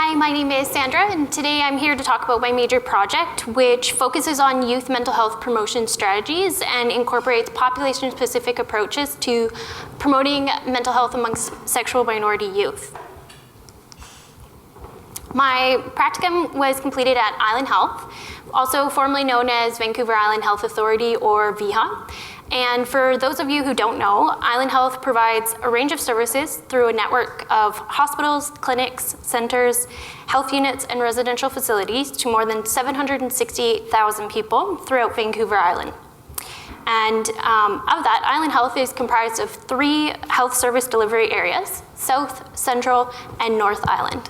Hi, my name is Sandra, and today I'm here to talk about my major project, which focuses on youth mental health promotion strategies and incorporates population-specific approaches to promoting mental health amongst sexual minority youth. My practicum was completed at Island Health, also formerly known as Vancouver Island Health Authority, or VIHA. And for those of you who don't know, Island Health provides a range of services through a network of hospitals, clinics, centers, health units, and residential facilities to more than 768,000 people throughout Vancouver Island. And of that, Island Health is comprised of 3 health service delivery areas: South, Central, and North Island.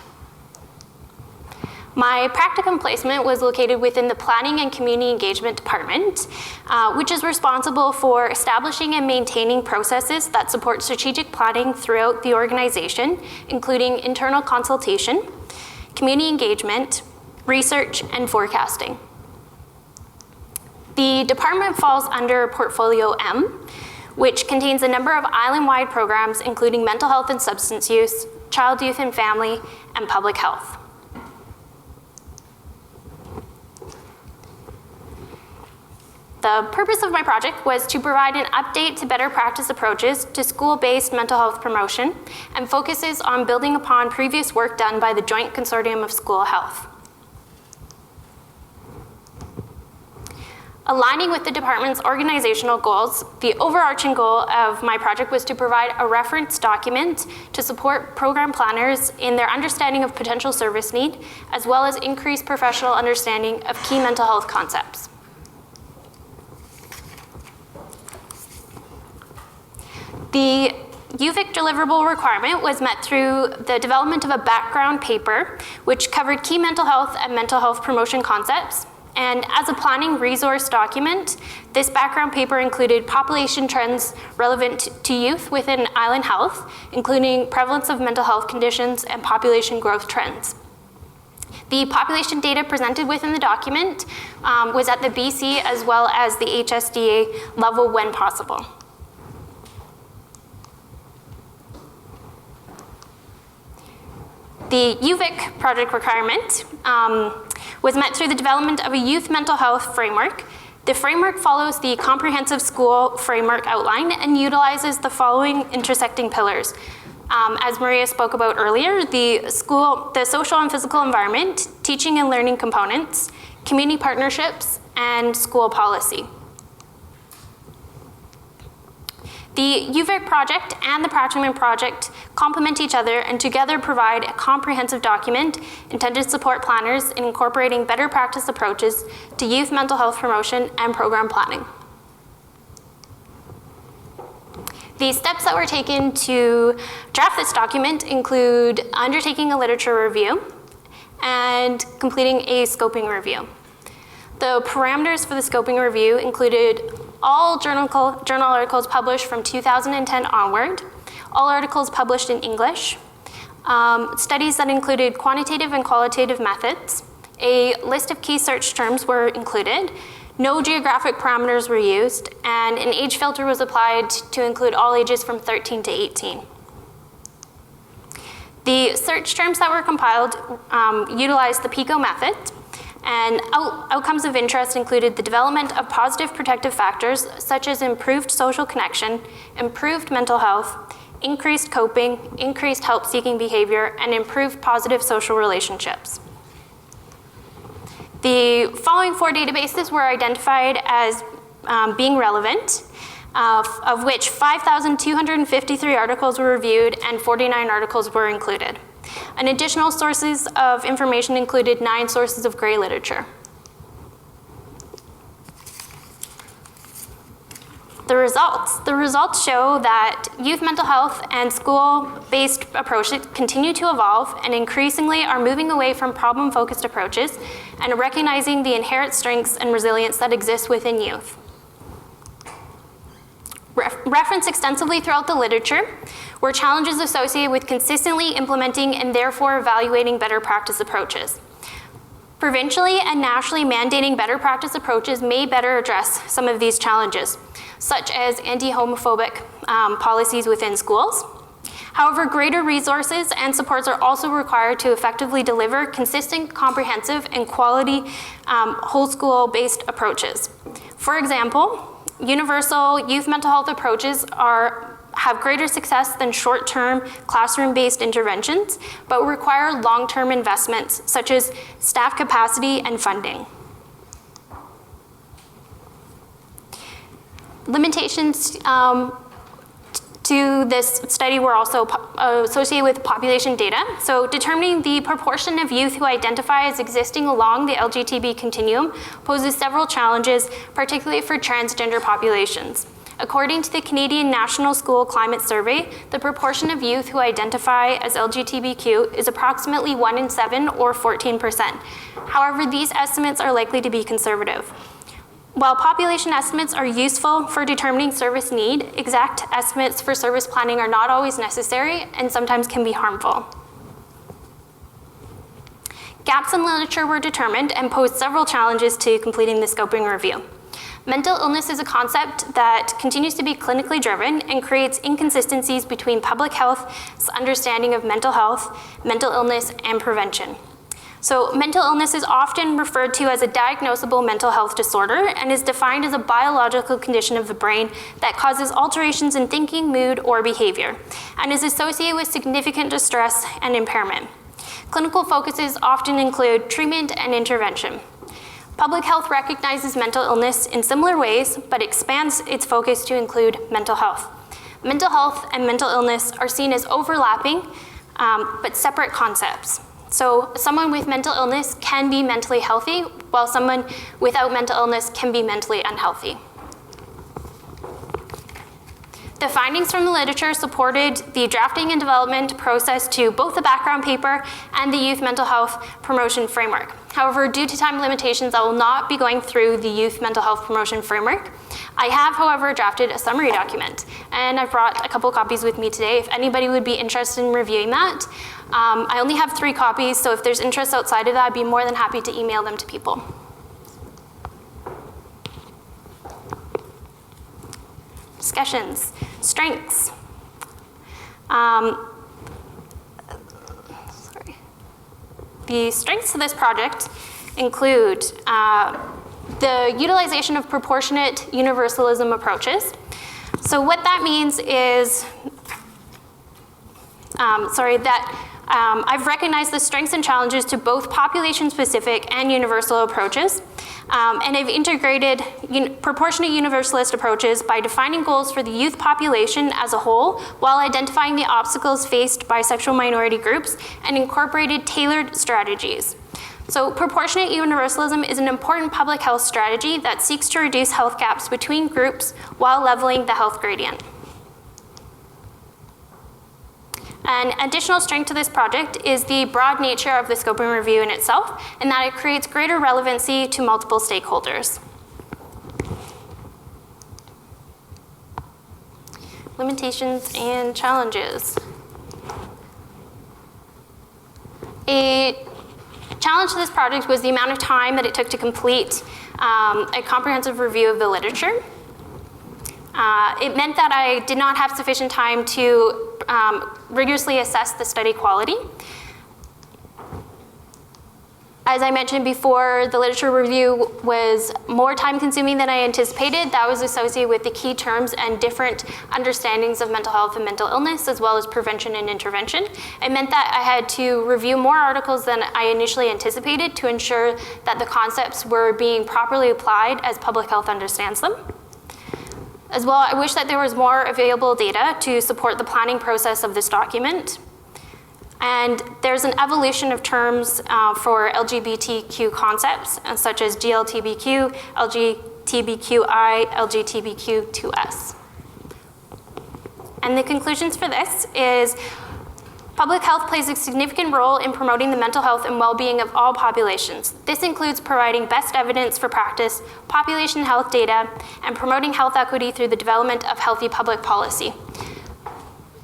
My practicum placement was located within the Planning and Community Engagement Department, which is responsible for establishing and maintaining processes that support strategic planning throughout the organization, including internal consultation, community engagement, research, and forecasting. The department falls under Portfolio M, which contains a number of island-wide programs, including mental health and substance use, child, youth, and family, and public health. The purpose of my project was to provide an update to better practice approaches to school-based mental health promotion and focuses on building upon previous work done by the Joint Consortium of School Health. Aligning with the department's organizational goals, the overarching goal of my project was to provide a reference document to support program planners in their understanding of potential service need, as well as increase professional understanding of key mental health concepts. The UVic deliverable requirement was met through the development of a background paper, which covered key mental health and mental health promotion concepts. And as a planning resource document, this background paper included population trends relevant to youth within Island Health, including prevalence of mental health conditions and population growth trends. The population data presented within the document was at the BC as well as the HSDA level when possible. The UVic project requirement was met through the development of a youth mental health framework. The framework follows the comprehensive school framework outline and utilizes the following intersecting pillars. As Maria spoke about earlier, the social and physical environment, teaching and learning components, community partnerships, and school policy. The UVic project and the practicum project complement each other and together provide a comprehensive document intended to support planners in incorporating better practice approaches to youth mental health promotion and program planning. The steps that were taken to draft this document include undertaking a literature review and completing a scoping review. The parameters for the scoping review included all journal articles published from 2010 onward, all articles published in English, studies that included quantitative and qualitative methods, a list of key search terms were included, no geographic parameters were used, and an age filter was applied to include all ages from 13 to 18. The search terms that were compiled utilized the PICO method, and outcomes of interest included the development of positive protective factors such as improved social connection, improved mental health, increased coping, increased help-seeking behavior, and improved positive social relationships. The following 4 databases were identified as being relevant, of which 5,253 articles were reviewed and 49 articles were included. And additional sources of information included 9 sources of gray literature. The results show that youth mental health and school-based approaches continue to evolve and increasingly are moving away from problem-focused approaches and recognizing the inherent strengths and resilience that exist within youth. Referenced extensively throughout the literature were challenges associated with consistently implementing and therefore evaluating better practice approaches. Provincially and nationally mandating better practice approaches may better address some of these challenges, such as anti-homophobic policies within schools, However, greater resources and supports are also required to effectively deliver consistent, comprehensive, and quality whole school-based approaches. For example, universal youth mental health approaches have greater success than short-term classroom-based interventions, but require long-term investments such as staff capacity and funding. Limitations to this study were also associated with population data. So determining the proportion of youth who identify as existing along the LGBTQ continuum poses several challenges, particularly for transgender populations. According to the Canadian National School Climate Survey, the proportion of youth who identify as LGBTQ is approximately 1 in 7 or 14%. However, these estimates are likely to be conservative. While population estimates are useful for determining service need, exact estimates for service planning are not always necessary and sometimes can be harmful. Gaps in literature were determined and posed several challenges to completing the scoping review. Mental illness is a concept that continues to be clinically driven and creates inconsistencies between public health's understanding of mental health, mental illness, and prevention. So mental illness is often referred to as a diagnosable mental health disorder and is defined as a biological condition of the brain that causes alterations in thinking, mood, or behavior, and is associated with significant distress and impairment. Clinical focuses often include treatment and intervention. Public health recognizes mental illness in similar ways, but expands its focus to include mental health. Mental health and mental illness are seen as overlapping, but separate concepts. So someone with mental illness can be mentally healthy, while someone without mental illness can be mentally unhealthy. The findings from the literature supported the drafting and development process to both the background paper and the Youth Mental Health Promotion Framework. However, due to time limitations, I will not be going through the Youth Mental Health Promotion Framework. I have, however, drafted a summary document, and I've brought a couple copies with me today if anybody would be interested in reviewing that. I only have 3 copies, so if there's interest outside of that, I'd be more than happy to email them to people. Discussions. Strengths. The strengths of this project include the utilization of proportionate universalism approaches. So what that means is, I've recognized the strengths and challenges to both population-specific and universal approaches, and I've integrated proportionate universalist approaches by defining goals for the youth population as a whole, while identifying the obstacles faced by sexual minority groups, and incorporated tailored strategies. So proportionate universalism is an important public health strategy that seeks to reduce health gaps between groups while leveling the health gradient. An additional strength to this project is the broad nature of the scoping review in itself, and that it creates greater relevancy to multiple stakeholders. Limitations and challenges. A challenge to this project was the amount of time that it took to complete a comprehensive review of the literature. It meant that I did not have sufficient time to rigorously assess the study quality. As I mentioned before, the literature review was more time-consuming than I anticipated. That was associated with the key terms and different understandings of mental health and mental illness, as well as prevention and intervention. It meant that I had to review more articles than I initially anticipated to ensure that the concepts were being properly applied as public health understands them. As well, I wish that there was more available data to support the planning process of this document. And there's an evolution of terms for LGBTQ concepts, such as GLTBQ, LGBTQI, LGBTQ2S. And the conclusions for this is public health plays a significant role in promoting the mental health and well-being of all populations. This includes providing best evidence for practice, population health data, and promoting health equity through the development of healthy public policy.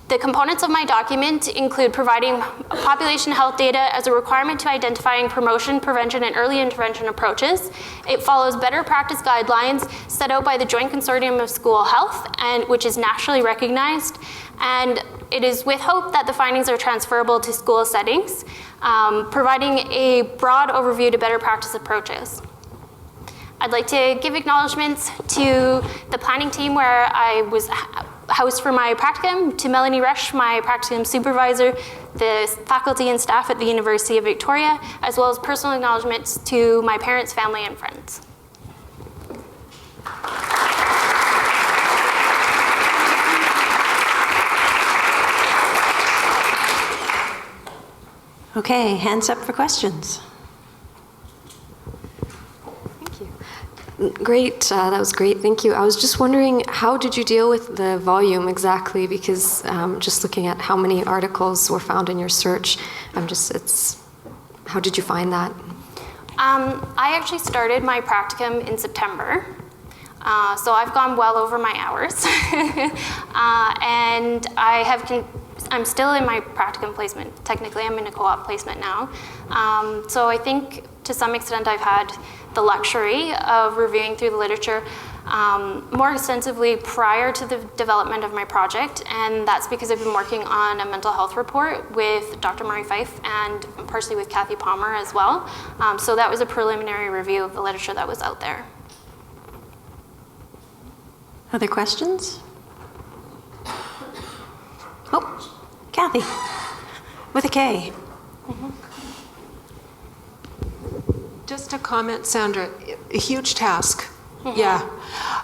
The components of my document include providing population health data as a requirement to identifying promotion, prevention, and early intervention approaches. It follows better practice guidelines set out by the Joint Consortium of School Health, which is nationally recognized. And it is with hope that the findings are transferable to school settings, providing a broad overview to better practice approaches. I'd like to give acknowledgements to the planning team where I was housed for my practicum, to Melanie Rush, my practicum supervisor, the faculty and staff at the University of Victoria, as well as personal acknowledgements to my parents, family, and friends. Okay, hands up for questions. Great, that was great, thank you. I was just wondering, how did you deal with the volume exactly? Because just looking at how many articles were found in your search, how did you find that? I actually started my practicum in September, so I've gone well over my hours. And I'm still in my practicum placement. Technically, I'm in a co-op placement now. So I think to some extent I've had the luxury of reviewing through the literature more extensively prior to the development of my project, and that's because I've been working on a mental health report with Dr. Murray Fife and partially with Kathy Palmer as well. So that was a preliminary review of the literature that was out there. Other questions? Oh, Kathy, with a K. Just a comment, Sandra, a huge task. Yeah.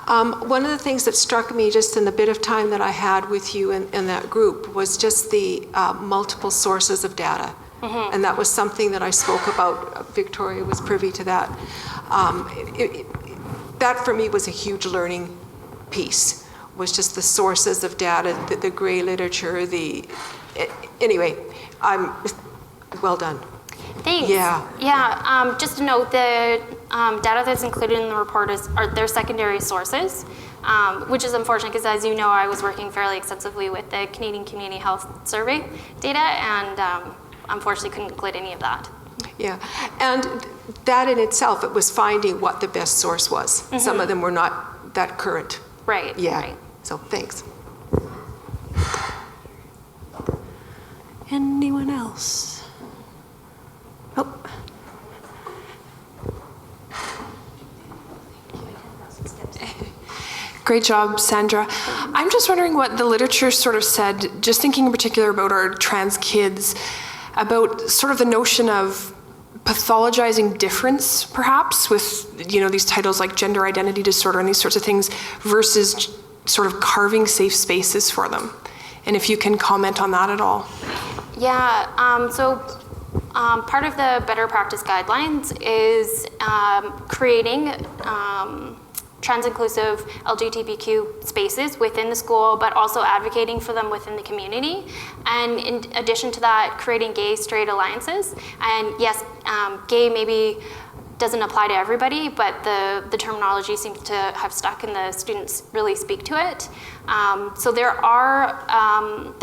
One of the things that struck me just in the bit of time that I had with you in that group was just the multiple sources of data. And that was something that I spoke about. Victoria was privy to that. That for me was a huge learning piece, was just the sources of data, the gray literature, anyway, well done. Thanks. Yeah. Yeah, just to note, the data that's included in the report are their secondary sources, which is unfortunate because, as you know, I was working fairly extensively with the Canadian Community Health Survey data, and unfortunately couldn't include any of that. Yeah, and that in itself, it was finding what the best source was. Some of them were not that current. Right. Yeah, right. so thanks. Anyone else? Oh. Great job, Sandra. I'm just wondering what the literature sort of said, just thinking in particular about our trans kids, about sort of the notion of pathologizing difference, perhaps, with these titles like gender identity disorder and these sorts of things, versus sort of carving safe spaces for them. And if you can comment on that at all. Yeah, part of the Better Practice Guidelines is creating trans-inclusive LGBTQ spaces within the school, but also advocating for them within the community. And in addition to that, creating gay, straight alliances. And yes, gay maybe doesn't apply to everybody, but the terminology seems to have stuck and the students really speak to it. So there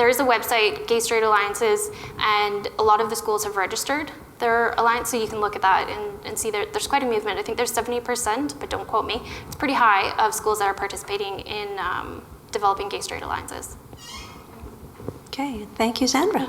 is a website, Gay Straight Alliances, and a lot of the schools have registered their alliance, so you can look at that and see there's quite a movement. I think there's 70%, but don't quote me. It's pretty high of schools that are participating in developing gay straight alliances. Okay, thank you, Sandra.